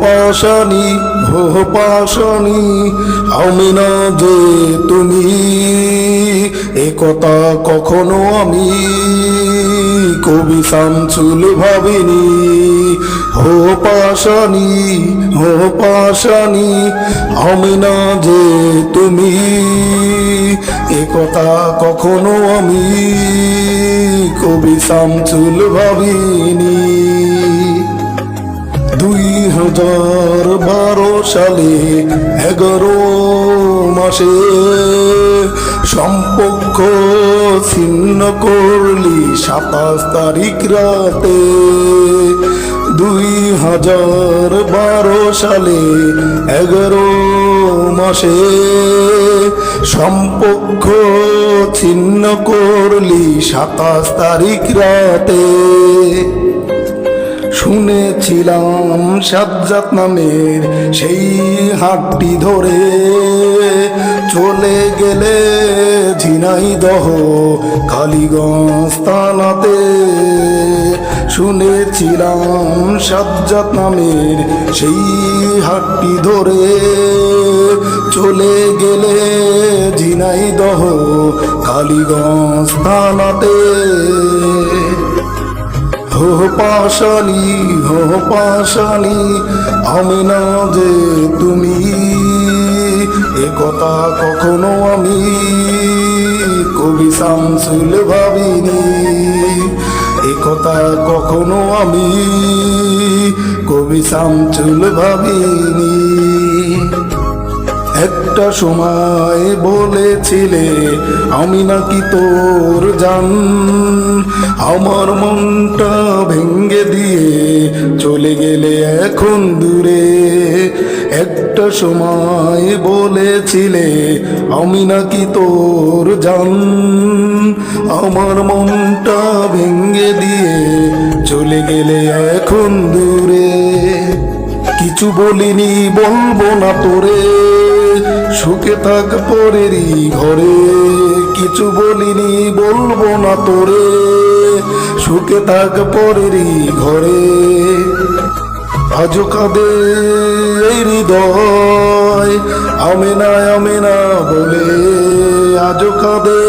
পাশানি পাশানি আমি না যে তুমি একথা কখনো আমি কবি শামসুল ভাবিনি। পাশানি পাশানি আমি না যে তুমি একথা কখনো আমি কবি শামসুল ভাবিনি। 2012 সালে 11 মাসে সম্পর্ক ছিন্ন করলি 27 তারিখ রাতে। 2012 সালে 11 মাসে সম্পর্ক ছিন্ন করলি 27 তারিখ রাতে। শুনেছিলাম সাজ্জাদ নামের সেই হাতটি ধরে চলে গেলে ঝিনাইদহ কালীগঞ্জ থানাতে। শুনেছিলাম সাজ্জাদ নামের সেই হাতটি ধরে চলে গেলে ঝিনাইদহ কালীগঞ্জ থানাতে। পাশানি পাশানি আমি না যে তুমি একথা কখনো আমি কবি শামসুল ভাবিনি। একথা কখনো আমি কবি শামসুল ভাবিনি। একটা সময় বলেছিলে আমি নাকি তোর জান, আমার মনটা ভেঙে দিয়ে চলে গেলে এখন দূরে। একটা সময় বলেছিলে আমি নাকি তোর জান, আমার মনটা ভেঙে দিয়ে চলে গেলে এখন দূরে। কিছু বলিনি বলবো না তোরে, সুখে থাক পরেরই ঘরে। কিছু বলিনি বলবো না তোরে, সুখে থাক পরেরই ঘরে। আজও কাঁদে এই হৃদয় আমি না বলে। আজও কাঁদে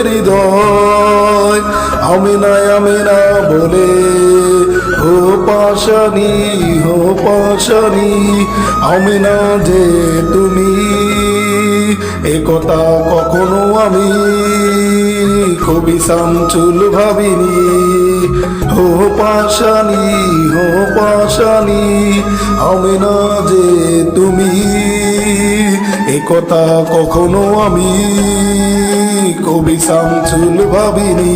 হৃদয় আমি না বলে। পাশানি পাশানি আমি না যে তুমি একথা কখনো আমি কবি শামসুল ভাবিনি। পাশানি পাশানি আমি না যে তুমি একথা কখনো আমি কবি শামসুল ভাবিনি।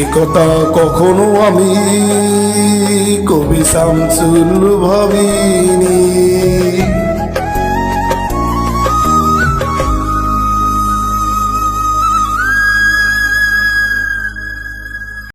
একথা কখনো আমি কবি শামসুল ভাবিনি।